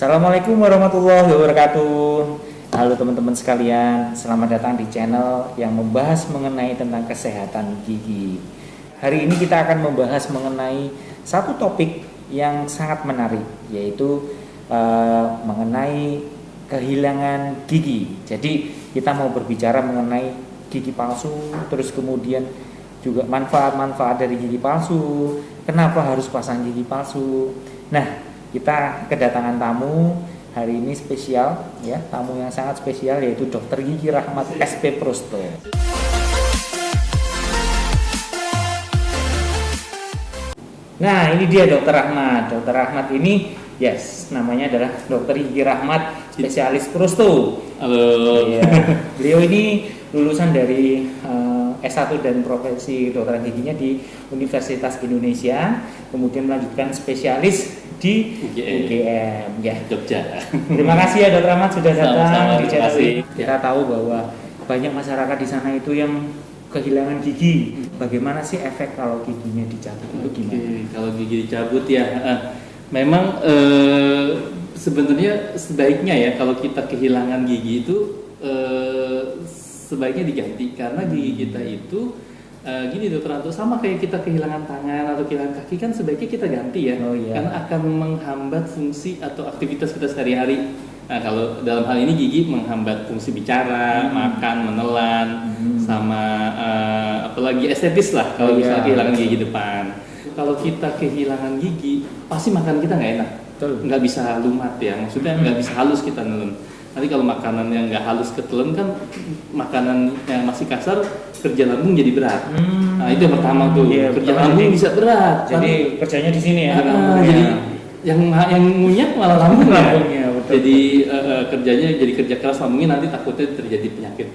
Assalamualaikum warahmatullahi wabarakatuh. Halo teman-teman sekalian, selamat datang di channel yang membahas mengenai tentang kesehatan gigi. Hari ini kita akan membahas mengenai satu topik yang sangat menarik, yaitu mengenai kehilangan gigi. Jadi kita mau berbicara mengenai gigi palsu, terus kemudian juga manfaat-manfaat dari gigi palsu, kenapa harus pasang gigi palsu. Nah, kita kedatangan tamu hari ini spesial, ya, tamu yang sangat spesial, yaitu Dr. Gigi Rahmat SP Prosto. Nah, ini dia Dr. Rahmat. Dr. Rahmat ini, yes, namanya adalah Dr. Gigi Rahmat spesialis Prosto. Halo. Ya, beliau ini lulusan dari S1 dan profesi kedokteran giginya di Universitas Indonesia, kemudian melanjutkan spesialis di UGM, ya, Jogja. Terima kasih ya Dr. Rahmat sudah datang di channel ini. Ya. Kita tahu bahwa banyak masyarakat di sana itu yang kehilangan gigi. Bagaimana sih efek kalau giginya dicabut itu gimana? Kalau gigi dicabut ya, memang sebenarnya sebaiknya ya kalau kita kehilangan gigi itu sebaiknya diganti, karena gigi kita itu gini Dokter Anto, sama kayak kita kehilangan tangan atau kehilangan kaki kan sebaiknya kita ganti ya. Oh, iya. Karena akan menghambat fungsi atau aktivitas kita sehari-hari. Nah, kalau dalam hal ini gigi menghambat fungsi bicara, makan, menelan, sama apalagi estetis lah kalau misalnya kehilangan gigi depan. Kalau kita kehilangan gigi, pasti makan kita nggak enak. Betul. Nggak bisa lumat ya, maksudnya nggak bisa halus kita nelen. Nanti kalau makanan yang nggak halus ketelen kan makanan yang masih kasar, kerja lambung jadi berat. Nah itu yang pertama tuh, Iya, kerja lambung bisa berat. Jadi kerjanya di sini ya. Jadi yang ngunyah malah lambungnya. Lambungnya, betul. Jadi kerjanya jadi kerja keras lambungnya, nanti takutnya terjadi penyakit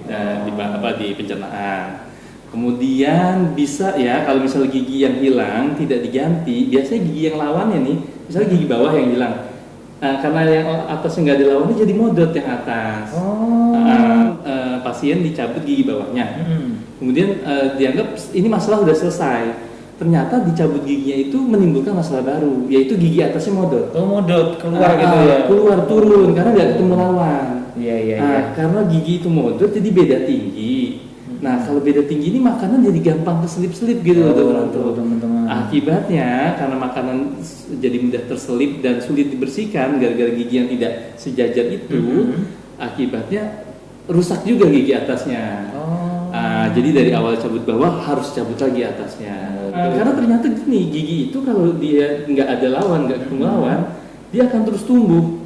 di pencernaan. Kemudian bisa ya kalau misalnya gigi yang hilang tidak diganti, biasanya gigi yang lawannya nih, misalnya gigi bawah yang hilang. Nah, karena yang atasnya nggak dilawan jadi modot yang atas. Pasien dicabut gigi bawahnya. Kemudian dianggap ini masalah udah selesai. Ternyata dicabut giginya itu menimbulkan masalah baru, yaitu gigi atasnya modot. Oh, modot keluar gitu ya. Keluar turun karena nggak ketemu lawan. Iya. Karena gigi itu modot jadi beda tinggi. Nah, kalau beda tinggi ini makanan jadi gampang keselip-selip gitu teman-teman. Akibatnya karena makanan jadi mudah terselip dan sulit dibersihkan gara-gara gigi yang tidak sejajar itu, akibatnya rusak juga gigi atasnya. Jadi dari awal cabut bawah harus cabut lagi atasnya. Karena ternyata gini, gigi itu kalau dia nggak ada lawan, nggak ketemu lawan, dia akan terus tumbuh.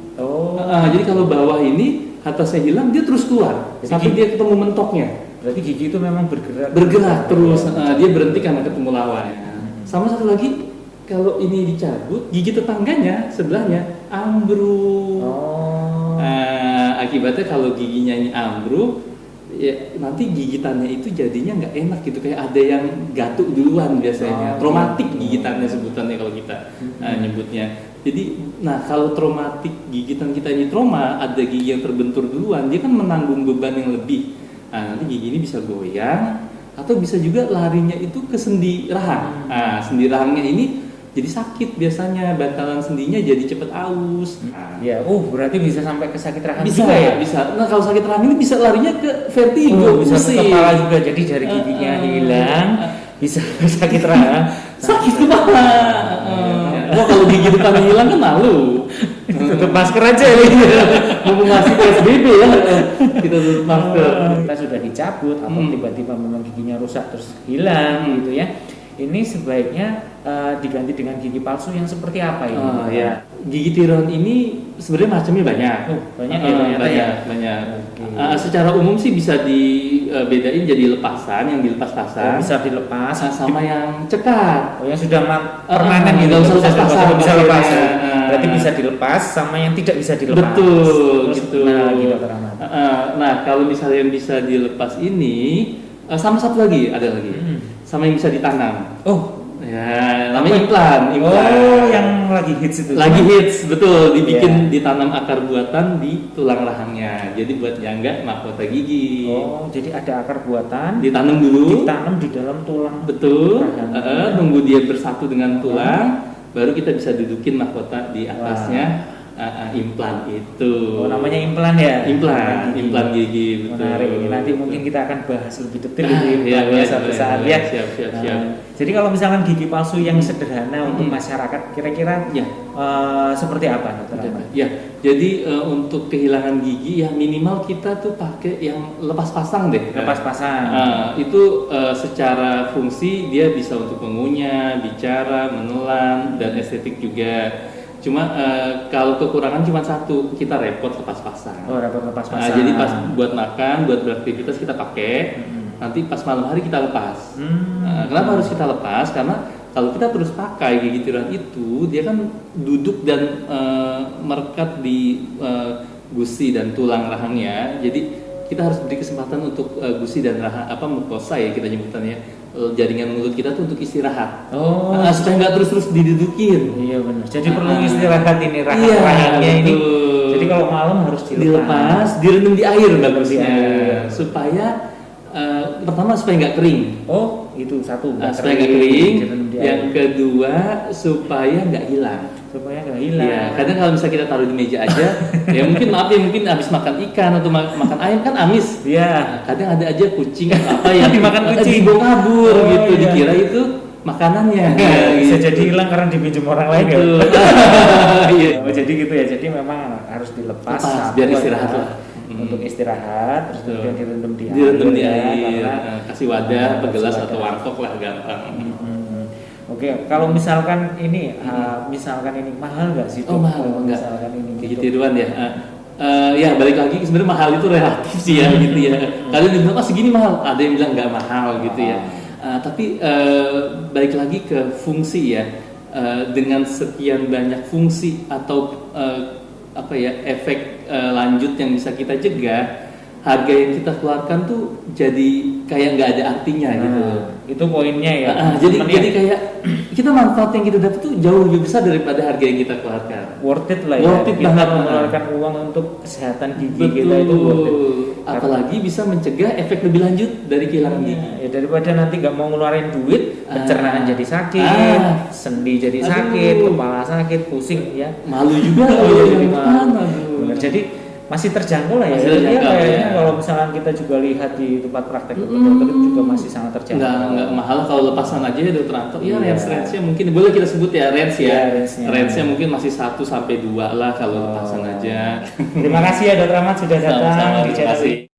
Jadi kalau bawah ini atasnya hilang, dia terus keluar sampai dia ketemu mentoknya. Berarti gigi itu memang bergerak Terus. Dia berhenti karena ketemu lawan. Sama satu lagi, kalau ini dicabut, gigi tetangganya sebelahnya ambruk. Akibatnya kalau giginya ini ambruk, ya nanti gigitannya itu jadinya nggak enak gitu, kayak ada yang gatuk duluan biasanya. Traumatik gigitannya sebutannya kalau kita nyebutnya. Jadi, nah kalau traumatik gigitan kita ini trauma, ada gigi yang terbentur duluan, dia kan menanggung beban yang lebih. Nah, nanti gigi ini bisa goyang atau bisa juga larinya itu ke sendi rahang. Nah, sendi rahangnya ini jadi sakit biasanya, bantalan sendinya jadi cepat aus. Ya, berarti bisa sampai ke sakit rahang Bisa juga ya? Bisa. Nah, kalau sakit rahang ini bisa larinya ke vertigo, Bisa ke kepala juga. Jadi dari giginya hilang bisa ke sakit rahang. Sakit kepala. Wah, kalau gigi depan hilang kan malu. Tutup masker aja ya. Mumpung masih PSBB ya, kita tutup masker. Kita sudah dicabut atau tiba-tiba memang giginya rusak terus hilang gitu ya. Ini sebaiknya diganti dengan gigi palsu yang seperti apa ini? Ya. Gigi tiron ini sebenarnya macamnya banyak. Banyak ya ternyata ya. Banyak. Secara umum sih bisa dibedain jadi lepasan, yang dilepas pasang. Bisa dilepas sama yang cekat. yang sudah permanen gitu. Bisa lepas. Berarti bisa dilepas sama yang tidak bisa dilepas. Betul, gitu. Lagi Dokter Rahmat. Nah, kalau misalnya yang bisa dilepas ini sama satu lagi, ada lagi. Sama yang bisa ditanam. Ya, namanya implan. Yang lagi hits itu. Lagi hits, betul. Ditanam akar buatan di tulang rahangnya. Jadi buat nyangga mahkota gigi. Jadi ada akar buatan. Ditanam dulu. Ditanam di dalam tulang. Betul. Nunggu dia bersatu dengan tulang, baru kita bisa dudukin mahkota di atasnya. implan itu. Oh, namanya implan ya? Implan gigi. Betul. Menarik. Ini nanti mungkin kita akan bahas lebih detail itu Iya, suatu saat ya. Siap. Jadi kalau misalkan gigi palsu yang sederhana untuk masyarakat, kira-kira Ya. Seperti apa, Dokter Ahmad? Ya, jadi untuk kehilangan gigi ya minimal kita tuh pakai yang lepas pasang deh. Lepas pasang. Itu secara fungsi dia bisa untuk mengunyah, bicara, menelan, dan estetik juga. Cuma kalau kekurangan cuma satu, kita repot lepas pasang. Oh, repot lepas pasang. Jadi pas buat makan, buat beraktivitas kita pakai. Nanti pas malam hari kita lepas. Kenapa harus kita lepas? Karena kalau kita terus pakai gigi tiruan itu, dia kan duduk dan merekat di gusi dan tulang rahangnya. Jadi kita harus beri kesempatan untuk gusi dan rahang mukosa ya kita nyebutannya, jaringan mulut kita tuh untuk istirahat. Supaya nggak terus didudukin. Iya benar. Jadi perlu istirahat ini rahangnya ini. Jadi kalau malam harus dilepas, direndam di air bagusnya, supaya pertama supaya nggak kering. Oh, itu satu. Supaya nggak kering. Yang kedua supaya nggak hilang. Ya, kadang kalau misalnya kita taruh di meja aja, ya mungkin mungkin habis makan ikan atau makan ayam kan amis. Iya. Kadang ada aja kucing atau apa yang dimakan kucing, dibawa kabur gitu, dikira itu makanannya. Bisa jadi hilang karena dipinjam orang lain ya. Iya. Jadi gitu ya. Jadi memang harus dilepas biar istirahat lah. Untuk istirahat, terus kemudian direndam di air, kasih wadah, gelas atau warkop lah gampang. Oke, kalau misalkan ini, misalkan ini mahal nggak sih? Mahal nggak? Misalkan ini gigi tiruan ya. Ya balik lagi sebenarnya mahal itu relatif sih ya gitu ya. Kalian bilang segini mahal, ada yang bilang nggak mahal gitu ya. Tapi balik lagi ke fungsi ya. Dengan sekian banyak fungsi atau efek lanjut yang bisa kita cegah, harga yang kita keluarkan tuh jadi kayak nggak ada artinya gitu. Itu poinnya ya. Jadi kayak kita manfaat yang kita dapat tuh jauh lebih besar daripada harga yang kita keluarkan. Worth it lah ya. Worth it kita banget mengeluarkan uang untuk kesehatan gigi kita itu worth it. Apalagi bisa mencegah efek lebih lanjut dari kehilangan gigi. Ya daripada nanti nggak mau ngeluarin duit, pencernaan jadi sakit, sendi jadi sakit, kepala sakit, pusing ya. Malu juga jadi malu. Jadi masih terjangkau lah ya. Kayaknya kalau misalnya kita juga lihat di tempat praktek dokter itu juga masih sangat terjangkau. Nggak mahal kalau lepasan aja ya dokter Anto. Ya range-nya mungkin boleh kita sebut ya range ya. Range-nya mungkin masih 1 sampai 2 lah kalau lepasan aja. Terima kasih ya Dokter Ahmad sudah datang di channel ini.